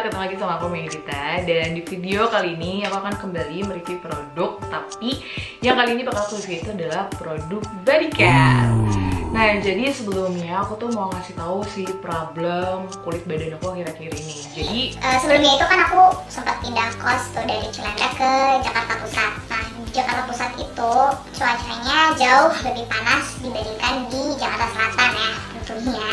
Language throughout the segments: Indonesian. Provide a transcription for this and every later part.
ketemu lagi sama aku Megita. Dan di video kali ini aku akan kembali mereview produk, tapi yang kali ini bakal aku review itu adalah produk body care. Nah, jadi sebelumnya aku tuh mau ngasih tahu sih problem kulit badan aku akhir-akhir ini. Jadi sebelumnya itu kan aku sempat pindah kos tuh dari Cilandak ke Jakarta Pusat. Nah, di Jakarta Pusat itu cuacanya jauh lebih panas dibandingkan di Jakarta Selatan ya tentunya.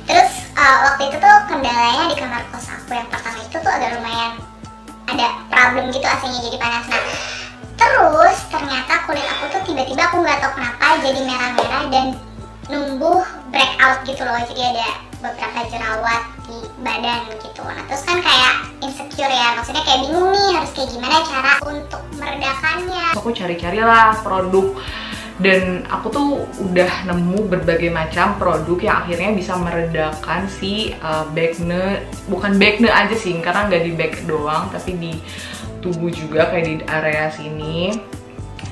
Terus waktu itu tuh kendalanya di kamar kos aku yang pertama itu tuh agak lumayan ada problem gitu, AC-nya jadi panas. Nah, terus ternyata kulit aku tuh tiba-tiba aku nggak tahu kenapa jadi merah-merah dan numbuh breakout gitu loh. Jadi ada beberapa jerawat di badan gitu. Nah, terus kan kayak insecure ya, maksudnya kayak bingung nih harus kayak gimana cara untuk meredakannya. aku cari-carilah produk dan aku tuh udah nemu berbagai macam produk yang akhirnya bisa meredakan si acne. Bukan acne aja sih, karena nggak di back doang, tapi di tubuh juga, kayak di area sini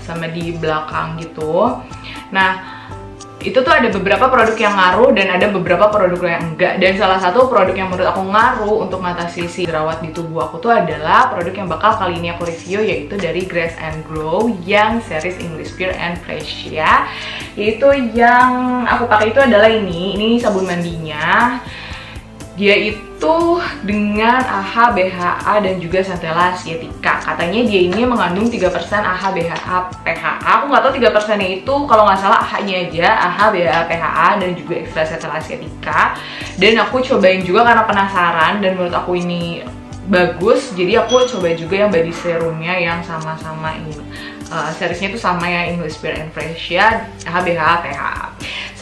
sama di belakang gitu. Nah, itu tuh ada beberapa produk yang ngaruh dan ada beberapa produk yang enggak. Dan salah satu produk yang menurut aku ngaruh untuk mengatasi si jerawat di tubuh aku tuh adalah produk yang bakal kali ini aku review, yaitu dari Grace and Glow yang series English Pure and Fresh ya. Yaitu yang aku pakai itu adalah ini sabun mandinya. Dia itu dengan AHA, BHA, dan juga Centella Asiatica. Katanya dia ini mengandung 3% AHA, BHA, PHA. Aku nggak tahu 3%-nya itu, kalau nggak salah AHA-nya aja, AHA, BHA, PHA, dan juga ekstra Centella Asiatica. Dan aku cobain juga karena penasaran, dan menurut aku ini bagus. Jadi aku coba juga yang body serumnya yang sama-sama ini. Seriesnya itu sama ya, English Pure and Fresh ya, AHA, BHA, PHA.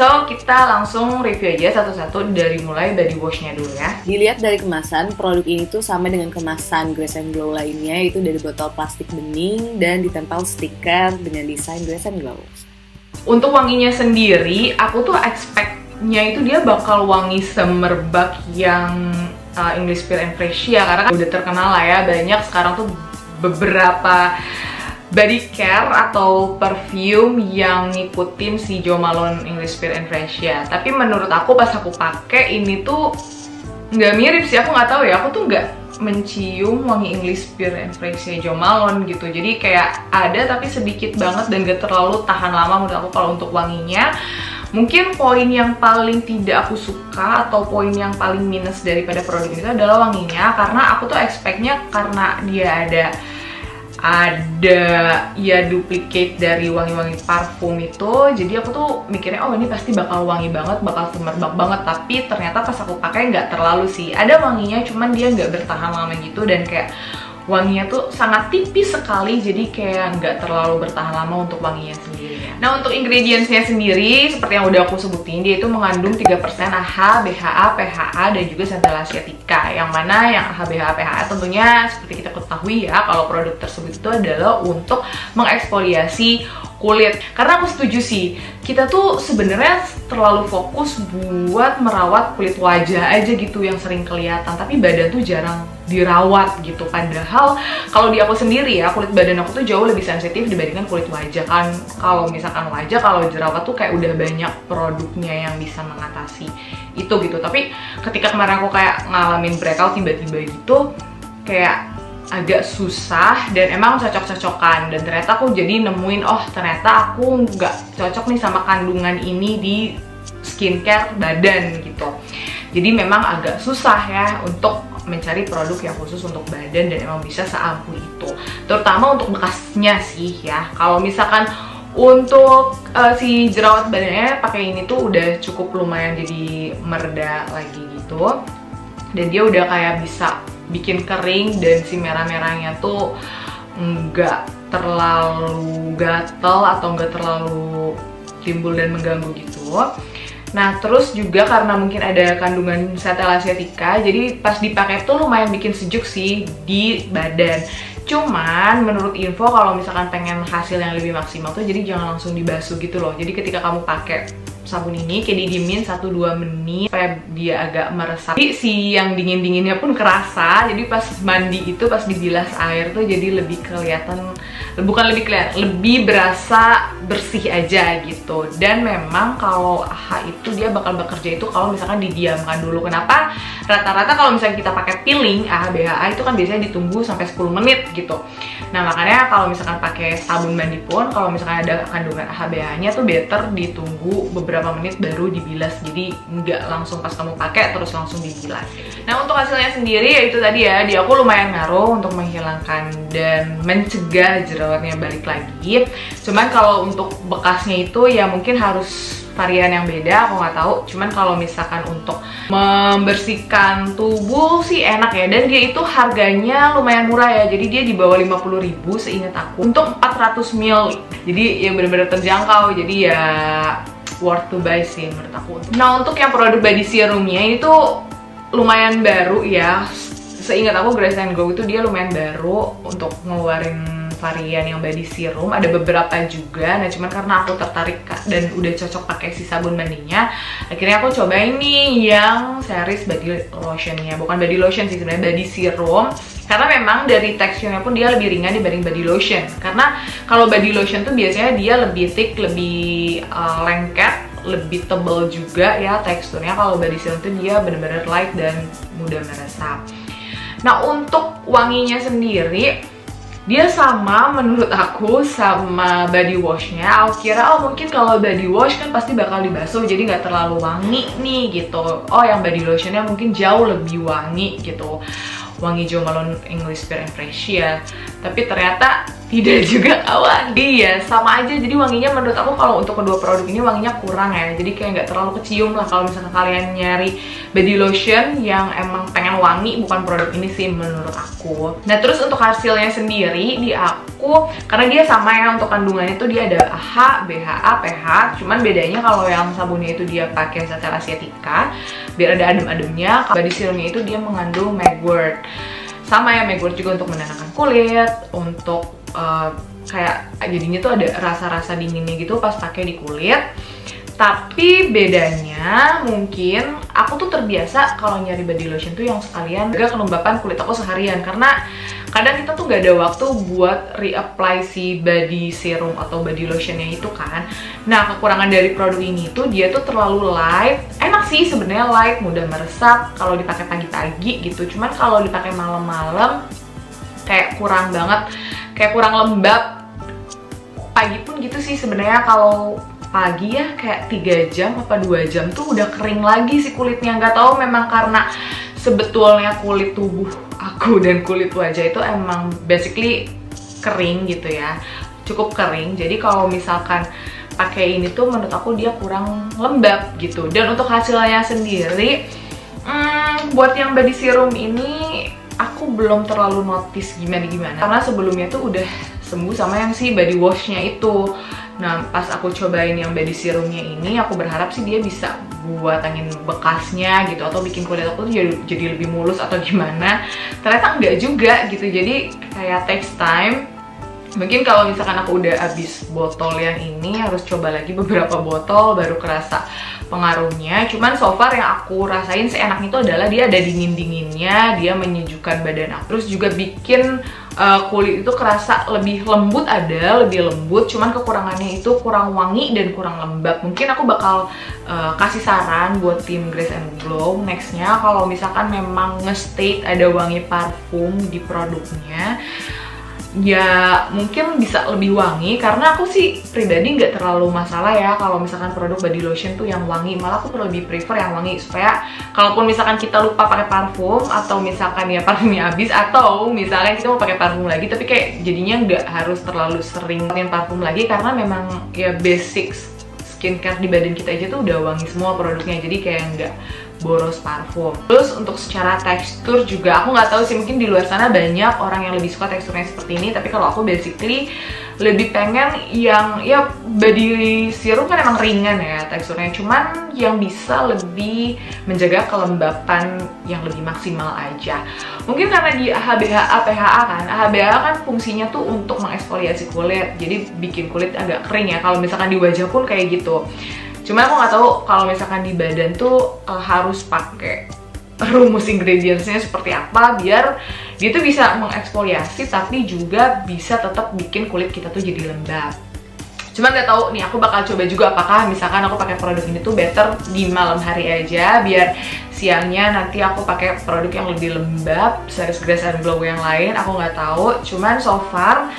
So, kita langsung review aja satu-satu dari mulai body washnya dulu ya. Dilihat dari kemasan, produk ini tuh sama dengan kemasan Grace and Glow lainnya, yaitu dari botol plastik bening dan ditempel stiker dengan desain Grace and Glow. Untuk wanginya sendiri, aku tuh expect-nya itu dia bakal wangi semerbak yang English Pure and Fresh ya, karena kan udah terkenal lah ya, banyak sekarang tuh beberapa body care atau perfume yang ngikutin si Jo Malone English Pure and Fresh ya. Tapi menurut aku pas aku pakai ini tuh nggak mirip sih, aku nggak tahu ya, aku tuh nggak mencium wangi English Pure and Fresh Jo Malone gitu. Jadi kayak ada tapi sedikit banget dan gak terlalu tahan lama menurut aku kalau untuk wanginya. Mungkin poin yang paling tidak aku suka atau poin yang paling minus daripada produk itu adalah wanginya, karena aku tuh expect-nya karena dia ada ya duplicate dari wangi-wangi parfum itu, jadi aku tuh mikirnya oh ini pasti bakal wangi banget, bakal semerbak banget. Tapi ternyata pas aku pakai nggak terlalu sih, ada wanginya cuman dia nggak bertahan lama gitu, dan kayak wanginya tuh sangat tipis sekali, jadi kayak nggak terlalu bertahan lama untuk wanginya sendiri. Nah, untuk ingredientsnya sendiri seperti yang udah aku sebutin, dia itu mengandung 3% AHA, BHA, PHA, dan juga Centella Asiatica. Yang mana yang AHA, BHA, PHA tentunya seperti kita ketahui ya, kalau produk tersebut itu adalah untuk mengeksfoliasi kulit. Karena aku setuju sih, kita tuh sebenarnya terlalu fokus buat merawat kulit wajah aja gitu yang sering kelihatan, tapi badan tuh jarang dirawat gitu. Padahal kalau di aku sendiri ya, kulit badan aku tuh jauh lebih sensitif dibandingkan kulit wajah kan. Kalau misalkan wajah, kalau jerawat tuh kayak udah banyak produknya yang bisa mengatasi itu gitu. Tapi ketika kemarin aku kayak ngalamin breakout tiba-tiba gitu, kayak agak susah dan emang cocok-cocokan. Dan ternyata aku jadi nemuin, oh ternyata aku nggak cocok nih sama kandungan ini di skincare badan gitu. Jadi memang agak susah ya untuk mencari produk yang khusus untuk badan dan emang bisa seampuh itu, terutama untuk bekasnya sih ya. Kalau misalkan untuk si jerawat badannya pakai ini tuh udah cukup lumayan jadi mereda lagi gitu, dan dia udah kayak bisa bikin kering dan si merah-merahnya tuh nggak terlalu gatel atau nggak terlalu timbul dan mengganggu gitu. Nah, terus juga karena mungkin ada kandungan Centella Asiatica, jadi pas dipakai tuh lumayan bikin sejuk sih di badan. Cuman menurut info kalau misalkan pengen hasil yang lebih maksimal tuh jadi jangan langsung dibasuh gitu loh. Jadi ketika kamu pakai sabun ini kayak didiemin 1-2 menit supaya dia agak meresap. Jadi si yang dingin-dinginnya pun kerasa. Jadi pas mandi itu, pas dibilas air tuh jadi lebih kelihatan, bukan lebih kelihatan, lebih berasa bersih aja gitu. Dan memang kalau AHA itu dia bakal bekerja itu kalau misalkan didiamkan dulu. Kenapa? Rata-rata kalau misalnya kita pakai peeling AHA BHA itu kan biasanya ditunggu sampai 10 menit gitu. Nah makanya kalau misalkan pakai sabun mandi pun kalau misalkan ada kandungan AHA BHA-nya tuh better ditunggu beberapa menit baru dibilas. Jadi nggak langsung pas kamu pakai terus langsung dibilas. Nah untuk hasilnya sendiri yaitu tadi ya, di aku lumayan ngaruh untuk menghilangkan dan mencegah jerawatnya balik lagi. Cuman kalau untuk bekasnya itu ya mungkin harus varian yang beda, aku nggak tahu. Cuman kalau misalkan untuk membersihkan tubuh sih enak ya, dan dia itu harganya lumayan murah ya. Jadi dia di bawah 50.000 seingat aku untuk 400 ml. Jadi ya benar-benar terjangkau. Jadi ya worth to buy sih menurut aku. Nah untuk yang produk body serumnya itu lumayan baru ya. Seingat aku Grace & Glow itu dia lumayan baru untuk ngeluarin varian yang body serum. Ada beberapa juga. Nah cuman karena aku tertarik dan udah cocok pakai si sabun mandinya, akhirnya aku cobain nih yang series body lotionnya. Bukan body lotion sih sebenarnya, body serum. Karena memang dari teksturnya pun dia lebih ringan dibanding body lotion. Karena kalau body lotion tuh biasanya dia lebih thick, lebih lengket, lebih tebal juga ya teksturnya. Kalau body serum tuh dia bener-bener light dan mudah meresap. Nah untuk wanginya sendiri dia sama menurut aku sama body washnya. Aku kira oh mungkin kalau body wash kan pasti bakal dibasuh jadi nggak terlalu wangi nih gitu. Oh yang body lotionnya mungkin jauh lebih wangi gitu, wangi Jo Malone English Pure and Fresh ya. Tapi ternyata tidak juga kawan. Dia sama aja, jadi wanginya menurut aku kalau untuk kedua produk ini wanginya kurang ya. Jadi kayak nggak terlalu kecium lah kalau misalnya kalian nyari body lotion yang emang pengen wangi, bukan produk ini sih menurut aku. Nah terus untuk hasilnya sendiri di aku, karena dia sama ya untuk kandungannya itu dia ada AHA, BHA, pH. Cuman bedanya kalau yang sabunnya itu dia pakai Sacral Asiatica biar ada adem-ademnya. Body serumnya itu dia mengandung mugwort. Sama ya, mugwort juga untuk menenangkan kulit, untuk kayak jadinya tuh ada rasa-rasa dinginnya gitu pas pakai di kulit. Tapi bedanya mungkin aku tuh terbiasa kalau nyari body lotion tuh yang sekalian jaga kelembapan kulit aku seharian, karena kadang kita tuh gak ada waktu buat reapply si body serum atau body lotionnya itu kan. Nah kekurangan dari produk ini tuh dia tuh terlalu light. Enak sih sebenarnya light, mudah meresap kalau dipakai pagi-pagi gitu. Cuman kalau dipakai malam-malam kayak kurang banget, kayak kurang lembab. Pagi pun gitu sih sebenarnya, kalau pagi ya kayak 3 jam apa 2 jam tuh udah kering lagi si kulitnya. Nggak tahu memang karena sebetulnya kulit tubuh aku dan kulit wajah itu emang basically kering gitu ya, cukup kering. Jadi kalau misalkan pakai ini tuh menurut aku dia kurang lembab gitu. Dan untuk hasilnya sendiri, buat yang body serum ini aku belum terlalu notice gimana-gimana, karena sebelumnya tuh udah sembuh sama yang si body washnya itu. Nah pas aku cobain yang body serumnya ini, aku berharap sih dia bisa buat angin bekasnya gitu, atau bikin kulit aku tuh jadi lebih mulus atau gimana. Ternyata enggak juga gitu, jadi kayak takes time. Mungkin kalau misalkan aku udah habis botol yang ini, harus coba lagi beberapa botol baru kerasa pengaruhnya. Cuman so far yang aku rasain seenak itu adalah dia ada dingin-dinginnya, dia menyejukkan badan aku. Terus juga bikin kulit itu kerasa lebih lembut, ada lebih lembut. Cuman kekurangannya itu kurang wangi dan kurang lembab. Mungkin aku bakal kasih saran buat tim Grace & Glow nextnya, kalau misalkan memang nge-state ada wangi parfum di produknya, ya mungkin bisa lebih wangi. Karena aku sih pribadi nggak terlalu masalah ya kalau misalkan produk body lotion tuh yang wangi, malah aku lebih prefer yang wangi, supaya kalaupun misalkan kita lupa pakai parfum, atau misalkan ya parfumnya habis, atau misalkan kita mau pakai parfum lagi tapi kayak jadinya nggak harus terlalu sering pakai parfum lagi, karena memang ya basic skincare di badan kita aja tuh udah wangi semua produknya, jadi kayak nggak boros parfum. Terus untuk secara tekstur juga aku nggak tahu sih, mungkin di luar sana banyak orang yang lebih suka teksturnya seperti ini, tapi kalau aku basically lebih pengen yang ya body serum kan emang ringan ya teksturnya, cuman yang bisa lebih menjaga kelembapan yang lebih maksimal aja. Mungkin karena di AHA, BHA, PHA kan, AHA, BHA kan fungsinya tuh untuk mengeksfoliasi kulit, jadi bikin kulit agak kering ya. Kalau misalkan di wajah pun kayak gitu. Cuma aku nggak tahu kalau misalkan di badan tuh harus pakai rumus ingredientsnya seperti apa biar dia tuh bisa mengeksfoliasi tapi juga bisa tetap bikin kulit kita tuh jadi lembab. Cuman gak tahu nih, aku bakal coba juga apakah misalkan aku pakai produk ini tuh better di malam hari aja, biar siangnya nanti aku pakai produk yang lebih lembab, series Grace and Glow yang lain. Aku nggak tahu. Cuman so far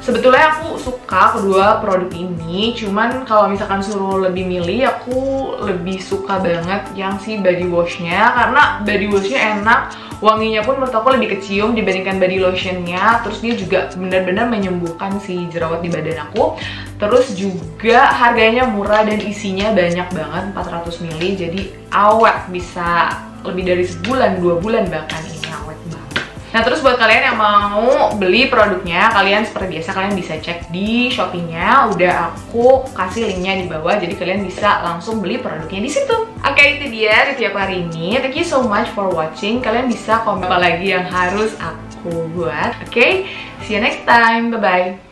sebetulnya aku suka kedua produk ini. Cuman kalau misalkan suruh lebih milih, aku lebih suka banget yang si body washnya, karena body washnya enak, wanginya pun menurut aku lebih kecium dibandingkan body lotionnya. Terus dia juga benar-benar menyembuhkan si jerawat di badan aku. Terus juga harganya murah dan isinya banyak banget, 400 ml, jadi awet, bisa lebih dari sebulan, 2 bulan bahkan, ini awet banget. Nah terus buat kalian yang mau beli produknya, kalian seperti biasa kalian bisa cek di Shopee-nya, udah aku kasih linknya di bawah, jadi kalian bisa langsung beli produknya di situ. Oke, itu dia review aku hari ini. Thank you so much for watching. Kalian bisa komen apa lagi yang harus aku buat. Oke, see you next time. Bye bye.